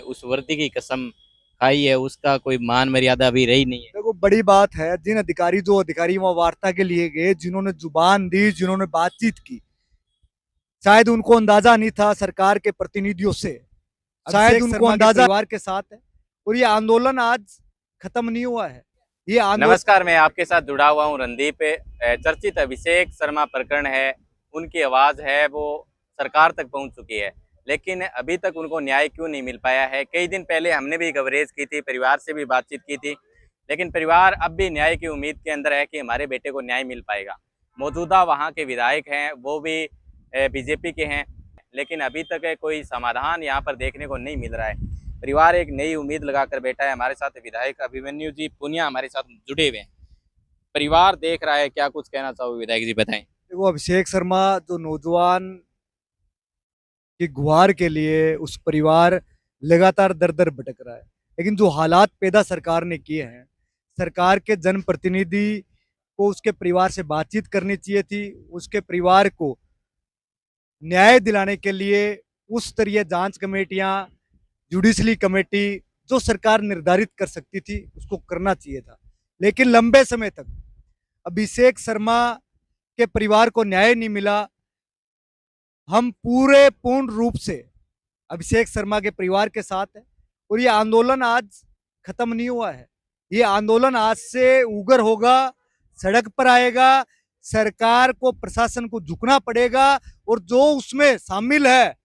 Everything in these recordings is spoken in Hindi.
उस वर्दी की कसम खाई है, उसका कोई मान मर्यादा अभी रही नहीं है। देखो, बड़ी बात है, जिन जो अधिकारी वहां वार्ता के लिए गए, जिन्होंने जुबान दी, जिन्होंने बातचीत की, शायद उनको अंदाजा नहीं था सरकार के प्रतिनिधियों से, शायद उनको अंदाजा परिवार के साथ है। और ये आंदोलन आज खत्म नहीं हुआ है। ये आंदोलन नमस्कार, मैं आपके साथ जुड़ा हुआ हूँ रणदीप। चर्चित अभिषेक शर्मा प्रकरण है, उनकी आवाज़ है वो सरकार तक पहुँच चुकी है, लेकिन अभी तक उनको न्याय क्यों नहीं मिल पाया है। कई दिन पहले हमने भी कवरेज की थी, परिवार से भी बातचीत की थी, लेकिन परिवार अब भी न्याय की उम्मीद के अंदर है कि हमारे बेटे को न्याय मिल पाएगा। मौजूदा वहाँ के विधायक हैं वो भी बीजेपी के हैं, लेकिन अभी तक कोई समाधान यहाँ पर देखने को नहीं मिल रहा है। परिवार एक नई उम्मीद लगाकर बैठा है। हमारे साथ विधायक अभिमन्यु जी पुनिया हमारे साथ जुड़े हुए हैं। परिवार देख रहा है, क्या कुछ कहना चाहोगे विधायक जी, बताएं। वो अभिषेक शर्मा जो नौजवान की गुहार के लिए उस परिवार लगातार दर दर भटक रहा है, लेकिन जो हालात पैदा सरकार ने किए हैं, सरकार के जनप्रतिनिधि को उसके परिवार से बातचीत करनी चाहिए थी। उसके परिवार को न्याय दिलाने के लिए उस स्तरीय जांच कमेटियां, जुडिशली कमेटी जो सरकार निर्धारित कर सकती थी, उसको करना चाहिए था। लेकिन लंबे समय तक अभिषेक शर्मा के परिवार को न्याय नहीं मिला। हम पूरे पूर्ण रूप से अभिषेक शर्मा के परिवार के साथ है। और ये आंदोलन आज खत्म नहीं हुआ है। ये आंदोलन आज से उग्र होगा, सड़क पर आएगा, सरकार को, प्रशासन को झुकना पड़ेगा। और जो उसमें शामिल है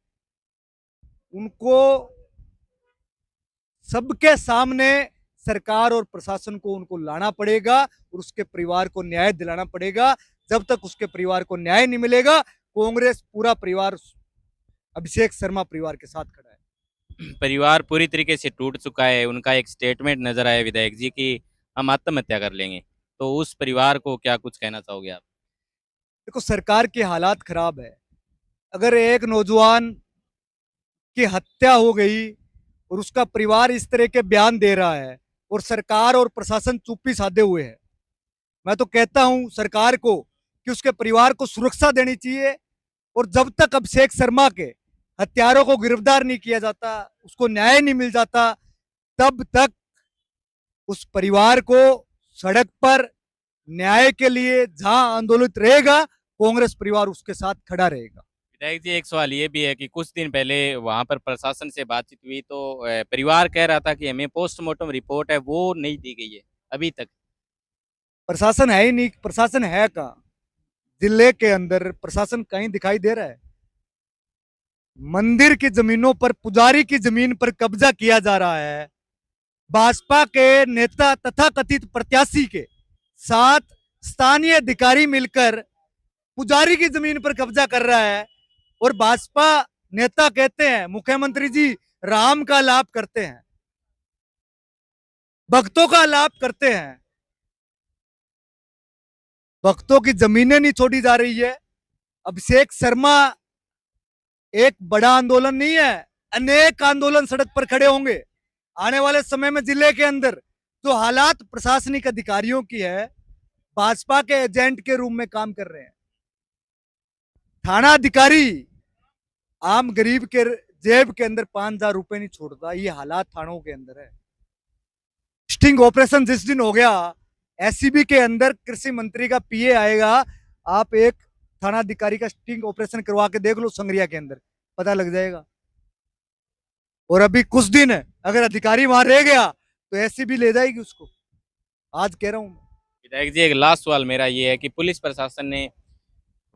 उनको सबके सामने सरकार और प्रशासन को उनको लाना पड़ेगा और उसके परिवार को न्याय दिलाना पड़ेगा। जब तक उसके परिवार को न्याय नहीं मिलेगा, कांग्रेस पूरा परिवार अभिषेक शर्मा परिवार के साथ खड़ा है। परिवार पूरी तरीके से टूट चुका है। उनका एक स्टेटमेंट नजर आया विधायक जी की हम आत्महत्या कर लेंगे, तो उस परिवार को क्या कुछ कहना चाहोगे आप? देखो, सरकार की हालात खराब है। अगर एक नौजवान की हत्या हो गई और उसका परिवार इस तरह के बयान दे रहा है और सरकार और प्रशासन चुप्पी साधे हुए है, मैं तो कहता हूं सरकार को कि उसके परिवार को सुरक्षा देनी चाहिए। और जब तक अभिषेक शर्मा के हत्यारों को गिरफ्तार नहीं किया जाता, उसको न्याय नहीं मिल जाता, तब तक उस परिवार को सड़क पर न्याय के लिए जहां आंदोलित रहेगा, कांग्रेस परिवार उसके साथ खड़ा रहेगा। विधायक जी, एक सवाल ये भी है कि कुछ दिन पहले वहां पर प्रशासन से बातचीत हुई तो परिवार कह रहा था कि हमें पोस्टमार्टम रिपोर्ट है वो नहीं दी गई है अभी तक। प्रशासन है ही नहीं। प्रशासन है कहाँ? जिले के अंदर प्रशासन कहीं दिखाई दे रहा है? मंदिर की जमीनों पर, पुजारी की जमीन पर कब्जा किया जा रहा है। भाजपा के नेता तथा कथित प्रत्याशी के साथ स्थानीय अधिकारी मिलकर पुजारी की जमीन पर कब्जा कर रहा है। और भाजपा नेता कहते हैं मुख्यमंत्री जी राम का लाभ करते हैं, भक्तों का लाभ करते हैं। भक्तों की जमीनें नहीं छोड़ी जा रही है। अभिषेक शर्मा एक बड़ा आंदोलन नहीं है, अनेक आंदोलन सड़क पर खड़े होंगे आने वाले समय में। जिले के अंदर जो हालात प्रशासनिक अधिकारियों की है, भाजपा के एजेंट के रूप में काम कर रहे हैं। थाना अधिकारी आम गरीब के जेब के अंदर 5,000 रुपए नहीं छोड़ता। ये हालात थानों के अंदर है। स्टिंग ऑपरेशन जिस दिन हो गया, एससीबी के अंदर कृषि मंत्री का पीए आएगा, आप एक थाना अधिकारी का स्टिंग ऑपरेशन करवा के देख लो संग्रिया के अंदर, पता लग जाएगा। और अभी कुछ दिन है, अगर अधिकारी वहां रह गया तो एससीबी ले जाएगी उसको, आज कह रहा हूं। विधायक जी, एक लास्ट सवाल मेरा ये है कि पुलिस प्रशासन ने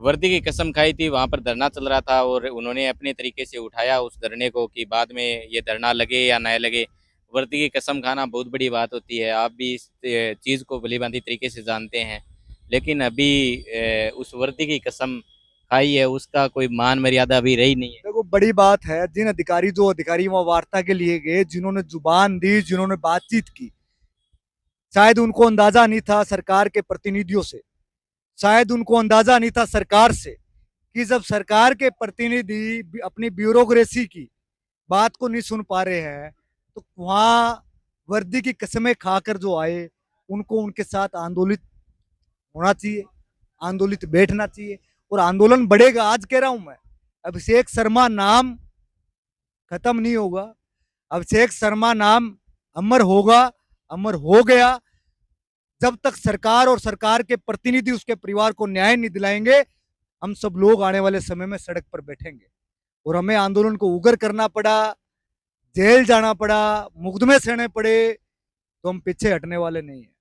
वर्दी की कसम खाई थी, वहां पर धरना चल रहा था और उन्होंने अपने तरीके से उठाया उस धरने को कि बाद में ये धरना लगे या न लगे, वर्दी की कसम खाना बहुत बड़ी बात होती है। आप भी इस चीज़ को भलीभांति तरीके से जानते हैं, लेकिन अभी उस वर्दी की कसम खाई है, उसका कोई मान मर्यादा अभी रही नहीं है। देखो, बड़ी बात है, जो अधिकारी वहां वार्ता के लिए गए, जिन्होंने जुबान दी, जिन्होंने बातचीत की, शायद उनको अंदाजा नहीं था सरकार के प्रतिनिधियों से, शायद उनको अंदाजा नहीं था सरकार से, कि जब सरकार के प्रतिनिधि अपनी ब्यूरोक्रेसी की बात को नहीं सुन पा रहे हैं, तो वहां वर्दी की कस्में खाकर जो आए, उनको उनके साथ आंदोलित होना चाहिए, आंदोलित बैठना चाहिए। और आंदोलन बढ़ेगा। आज कह रहा हूं मैं, अभिषेक शर्मा नाम खत्म नहीं होगा। अभिषेक शर्मा नाम अमर होगा, अमर हो गया। जब तक सरकार और सरकार के प्रतिनिधि उसके परिवार को न्याय नहीं दिलाएंगे, हम सब लोग आने वाले समय में सड़क पर बैठेंगे। और हमें आंदोलन को उग्र करना पड़ा, जेल जाना पड़ा, मुकदमे सहने पड़े, तो हम पीछे हटने वाले नहीं हैं।